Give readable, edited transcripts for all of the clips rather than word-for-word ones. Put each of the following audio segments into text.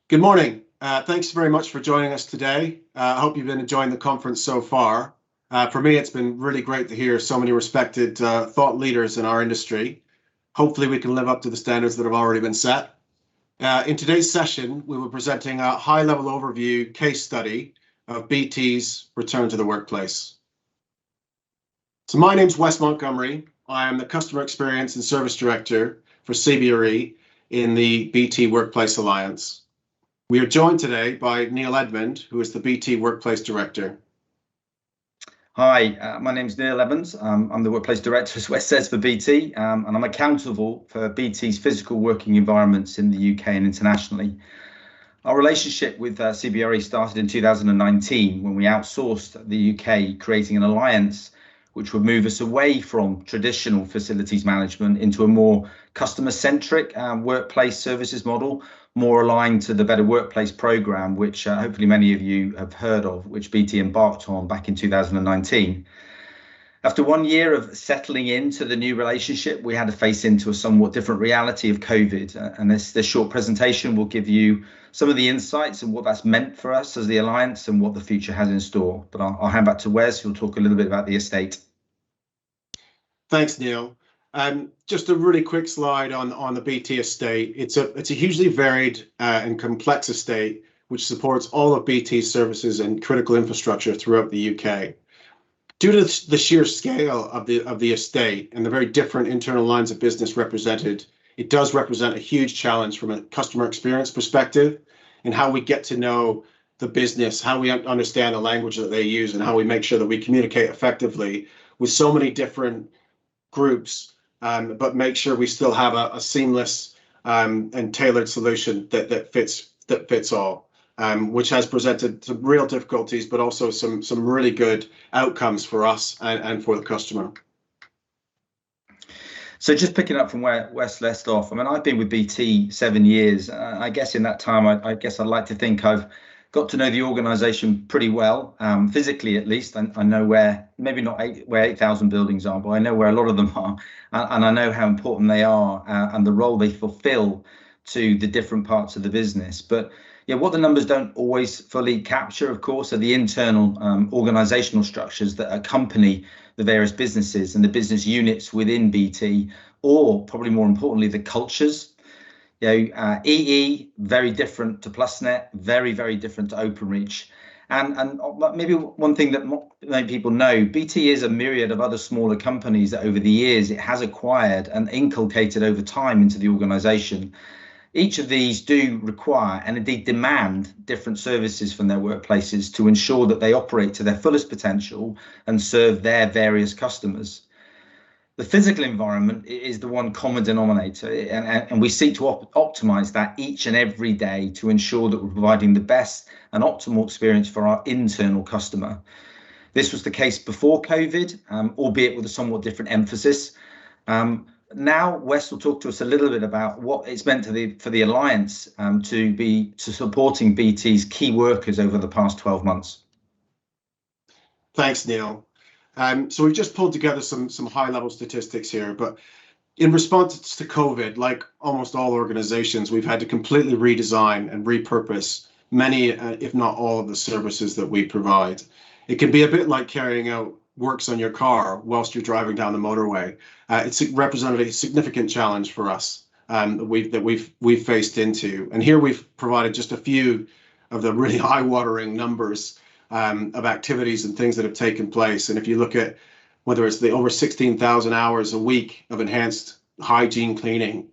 Good morning. Thanks very much for joining us today. I hope you've been enjoying the conference so far. For me, it's been really great to hear so many respected thought leaders in our industry. Hopefully we can live up to the standards that have already been set. In today's session, we were presenting a high-level overview case study of BT's return to the workplace. So my name's Wes Montgomery. I am the Customer Experience and Service Director for CBRE in the BT Workplace Alliance. We are joined today by Neil Edmond, who is the BT Workplace Director. Hi, my name's Neil Edmond. I'm the Workplace Director, as Wes says, for BT, and I'm accountable for BT's physical working environments in the UK and internationally. Our relationship with CBRE started in 2019 when we outsourced the UK, creating an alliance which would move us away from traditional facilities management into a more customer-centric workplace services model, more aligned to the Better Workplace programme, which hopefully many of you have heard of, which BT embarked on back in 2019. After 1 year of settling into the new relationship, we had to face into a somewhat different reality of COVID. And this short presentation will give you some of the insights and what that's meant for us as the Alliance and what the future has in store. But I'll hand back to Wes, who'll talk a little bit about the estate. Thanks, Neil. Just a really quick slide on the BT estate. It's a hugely varied and complex estate which supports all of BT's services and critical infrastructure throughout the UK. Due to the sheer scale of the estate and the very different internal lines of business represented, it does represent a huge challenge from a customer experience perspective in how we get to know the business, how we understand the language that they use, and how we make sure that we communicate effectively with so many different groups, but make sure we still have a seamless and tailored solution that fits all, which has presented some real difficulties, but also some really good outcomes for us and for the customer. So just picking up from where Wes left off, I mean, I've been with BT 7 years. I guess in that time, I guess I'd like to think I've got to know the organisation pretty well, physically at least. I know where, maybe not where 8,000 buildings are, but I know where a lot of them are, and I know how important they are and the role they fulfil to the different parts of the business. But yeah, what the numbers don't always fully capture, of course, are the internal organisational structures that accompany the various businesses and the business units within BT, or probably more importantly, the cultures. EE, very different to PlusNet, very, very different to OpenReach. And maybe one thing that many people know, BT is a myriad of other smaller companies that over the years it has acquired and inculcated over time into the organisation. Each of these do require and indeed demand different services from their workplaces to ensure that they operate to their fullest potential and serve their various customers. The physical environment is the one common denominator, and we seek to optimise that each and every day to ensure that we're providing the best and optimal experience for our internal customer. This was the case before COVID, albeit with a somewhat different emphasis. Now, Wes will talk to us a little bit about what it's meant for the Alliance to supporting BT's key workers over the past 12 months. Thanks, Neil. So we've just pulled together some high-level statistics here, but in response to COVID, like almost all organizations, we've had to completely redesign and repurpose many, if not all, of the services that we provide. It can be a bit like carrying out works on your car whilst you're driving down the motorway. It's represented a significant challenge for us that we've faced into. And here we've provided just a few of the really eye-watering numbers of activities and things that have taken place. And if you look at whether it's the over 16,000 hours a week of enhanced hygiene cleaning,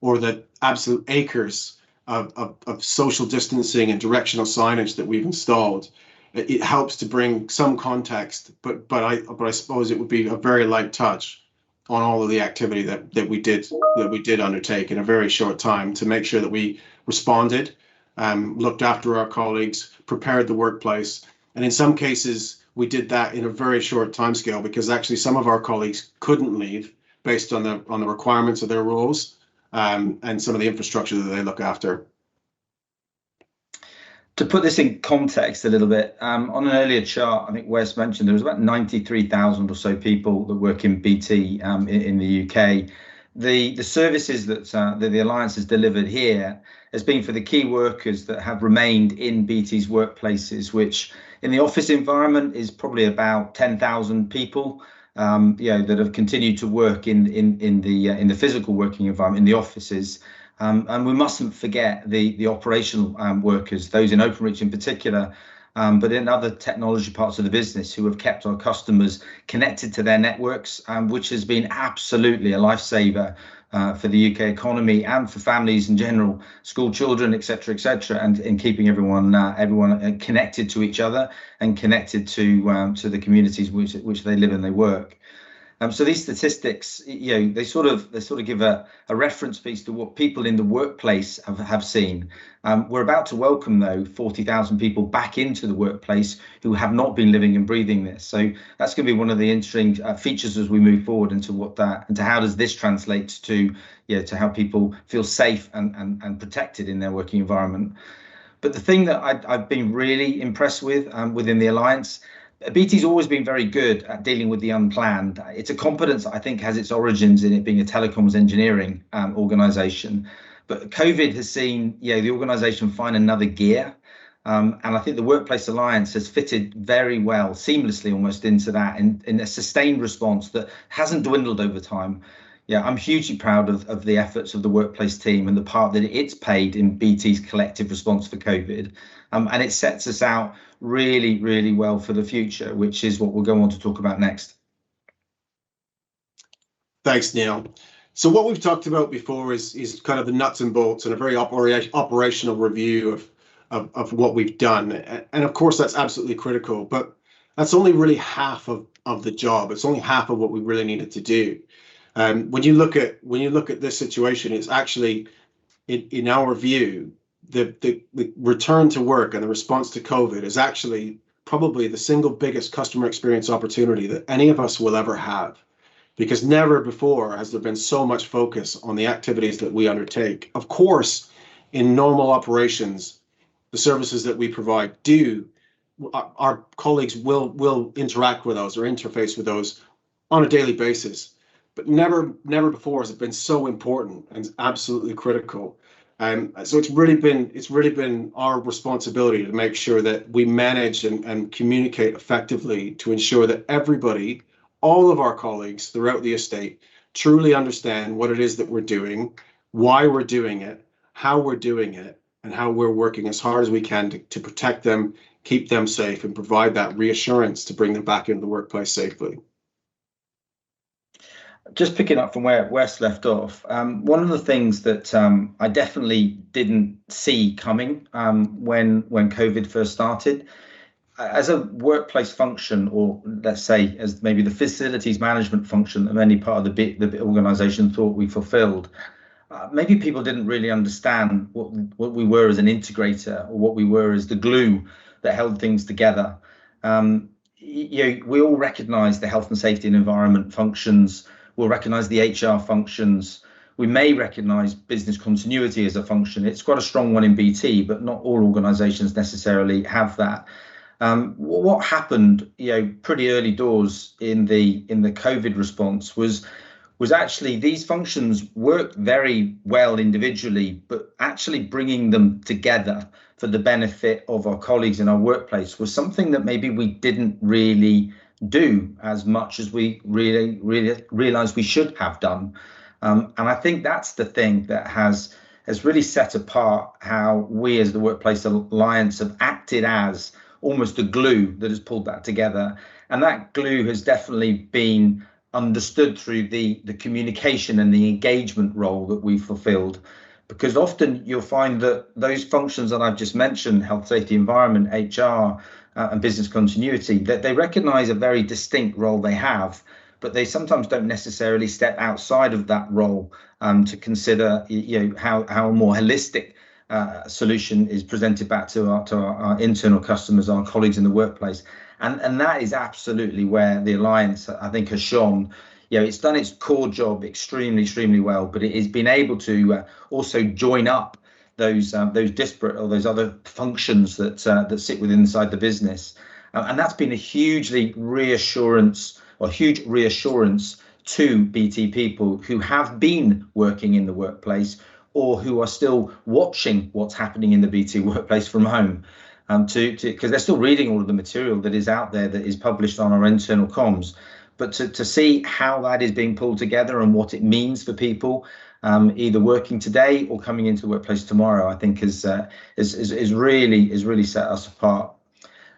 or the absolute acres of social distancing and directional signage that we've installed, it helps to bring some context, but I suppose it would be a very light touch on all of the activity that we did undertake in a very short time to make sure that we responded, looked after our colleagues, prepared the workplace, and in some cases we did that in a very short timescale because actually some of our colleagues couldn't leave based on the requirements of their roles and some of the infrastructure that they look after. To put this in context a little bit, on an earlier chart, I think Wes mentioned there was about 93,000 or so people that work in BT in the UK. the services that the Alliance has delivered here has been for the key workers that have remained in BT's workplaces, which in the office environment is probably about 10,000 people, that have continued to work in the physical working environment in the offices. And we mustn't forget the operational workers, those in Openreach in particular, but in other technology parts of the business, who have kept our customers connected to their networks, which has been absolutely a lifesaver for the UK economy and for families in general, school children, etc., and in keeping everyone connected to each other and connected to the communities which they live and they work. So these statistics, they sort of give a reference piece to what people in the workplace have seen. We're about to welcome, though, 40,000 people back into the workplace who have not been living and breathing this. So that's going to be one of the interesting features as we move forward into how does this translate to how people feel safe and protected in their working environment. But the thing that I've been really impressed with within the Alliance, BT's always been very good at dealing with the unplanned. It's a competence that I think has its origins in it being a telecoms engineering organisation. But COVID has seen the organisation find another gear. And I think the Workplace Alliance has fitted very well, seamlessly almost, into that in a sustained response that hasn't dwindled over time. I'm hugely proud of the efforts of the workplace team and the part that it's played in BT's collective response for COVID. And it sets us out really, really well for the future, which is what we'll go on to talk about next. Thanks, Neil. So what we've talked about before is kind of the nuts and bolts and a very operational review of what we've done. And of course, that's absolutely critical, but that's only really half of the job. It's only half of what we really needed to do. When you look at this situation, it's actually, in our view, the return to work and the response to COVID is actually probably the single biggest customer experience opportunity that any of us will ever have, because never before has there been so much focus on the activities that we undertake. Of course, in normal operations, the services that we provide our colleagues will interact with those or interface with those on a daily basis, but never before has it been so important and absolutely critical. So it's really been our responsibility to make sure that we manage and communicate effectively to ensure that everybody, all of our colleagues throughout the estate, truly understand what it is that we're doing, why we're doing it, how we're doing it, and how we're working as hard as we can to protect them, keep them safe, and provide that reassurance to bring them back into the workplace safely. Just picking up from where Wes left off, one of the things that I definitely didn't see coming when COVID first started, as a workplace function, or let's say as maybe the facilities management function that many part of the organisation thought we fulfilled, maybe people didn't really understand what we were as an integrator, or what we were as the glue that held things together. We all recognise the health and safety and environment functions. We'll recognise the HR functions. We may recognise business continuity as a function. It's quite a strong one in BT, but not all organisations necessarily have that. What happened, pretty early doors in the COVID response was actually these functions worked very well individually, but actually bringing them together for the benefit of our colleagues in our workplace was something that maybe we didn't really do as much as we really realized we should have done. And I think that's the thing that has really set apart how we as the Workplace Alliance have acted as almost a glue that has pulled that together. And that glue has definitely been understood through the communication and the engagement role that we've fulfilled. Because often you'll find that those functions that I've just mentioned, health, safety, environment, HR, and business continuity, that they recognise a very distinct role they have, but they sometimes don't necessarily step outside of that role to consider, how a more holistic solution is presented back to our internal customers, our colleagues in the workplace, and that is absolutely where the Alliance, I think, has shone. It's done its core job extremely well, but it has been able to also join up those disparate or those other functions that sit within inside the business, and that's been a huge reassurance to BT people who have been working in the workplace or who are still watching what's happening in the BT workplace from home, because they're still reading all of the material that is out there that is published on our internal comms. But to see how that is being pulled together and what it means for people, either working today or coming into the workplace tomorrow, I think is really set us apart.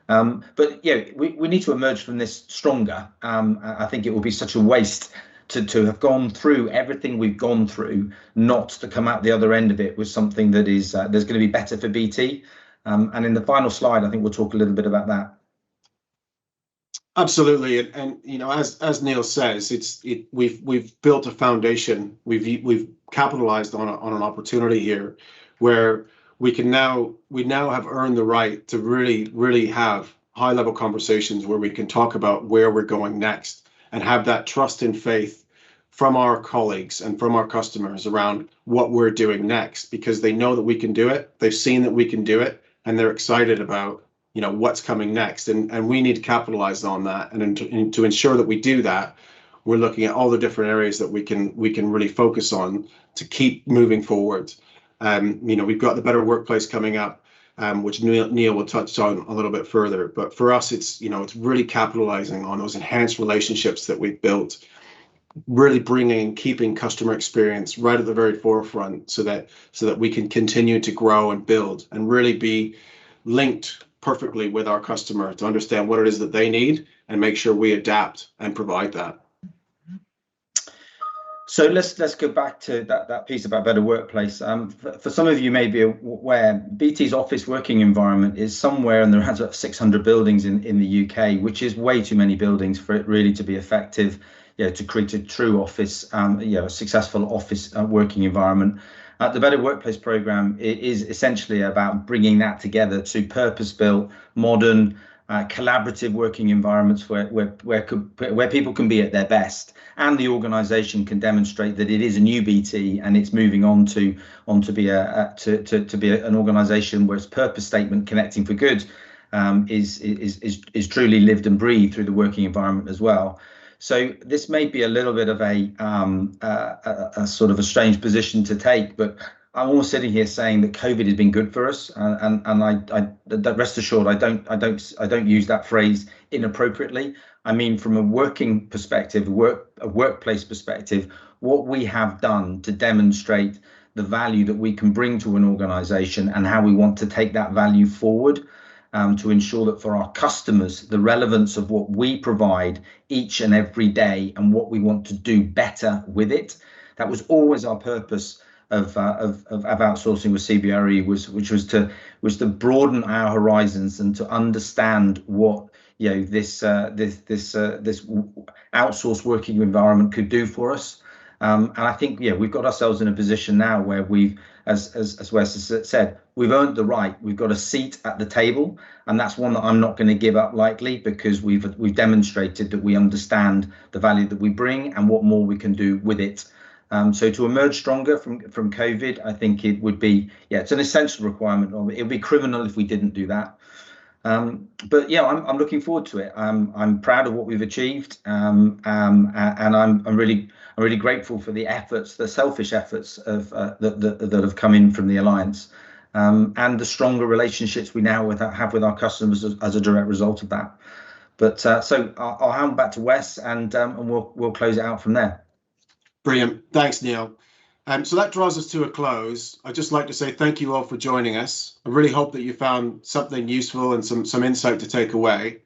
But yeah, we need to emerge from this stronger. I think it will be such a waste to have gone through everything we've gone through, not to come out the other end of it with something that is there's going to be better for BT. And in the final slide, I think we'll talk a little bit about that. Absolutely, and you know, as Neil says, we've built a foundation. We've capitalized on an opportunity here, where we now have earned the right to really have high level conversations where we can talk about where we're going next and have that trust and faith from our colleagues and from our customers around what we're doing next, because they know that we can do it. They've seen that we can do it, and they're excited about, you know, what's coming next, and we need to capitalize on that. And to ensure that we do that, we're looking at all the different areas that we can really focus on to keep moving forward. You know, we've got the Better Workplace coming up, which Neil will touch on a little bit further. But for us, it's, you know, it's really capitalizing on those enhanced relationships that we've built, really bringing and keeping customer experience right at the very forefront, so that we can continue to grow and build and really be linked perfectly with our customer to understand what it is that they need and make sure we adapt and provide that. So let's go back to that piece about Better Workplace. For some of you may be aware, BT's office working environment is somewhere in the range of 600 buildings in the UK, which is way too many buildings for it really to be effective, you know, to create a true office, you know, a successful office working environment. The Better Workplace programme is essentially about bringing that together to purpose-built, modern, collaborative working environments where people can be at their best, and the organisation can demonstrate that it is a new BT and it's moving on to be an organisation where its purpose statement, connecting for good, is truly lived and breathed through the working environment as well. So this may be a little bit of a sort of a strange position to take, but I'm almost sitting here saying that COVID has been good for us, and I rest assured I don't use that phrase inappropriately. I mean, from a working perspective, a workplace perspective, what we have done to demonstrate the value that we can bring to an organisation and how we want to take that value forward. To ensure that for our customers, the relevance of what we provide each and every day and what we want to do better with it. That was always our purpose of outsourcing with CBRE, which was to broaden our horizons and to understand what, you know, this outsourced working environment could do for us. And I think, yeah, we've got ourselves in a position now where we've, as Wes has said, we've earned the right. We've got a seat at the table, and that's one that I'm not going to give up lightly, because we've demonstrated that we understand the value that we bring and what more we can do with it. So to emerge stronger from COVID, I think it would be, yeah, it's an essential requirement. It would be criminal if we didn't do that. But yeah, I'm looking forward to it. I'm proud of what we've achieved, and I'm really grateful for the efforts, the selfish efforts of that have come in from the Alliance, and the stronger relationships we now have with our customers as a direct result of that. But so I'll hand back to Wes, and we'll close it out from there. Brilliant, thanks, Neil. So that draws us to a close. I'd just like to say thank you all for joining us. I really hope that you found something useful and some insight to take away.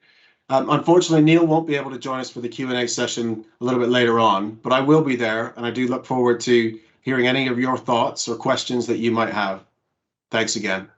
Unfortunately, Neil won't be able to join us for the Q&A session a little bit later on, but I will be there, and I do look forward to hearing any of your thoughts or questions that you might have. Thanks again.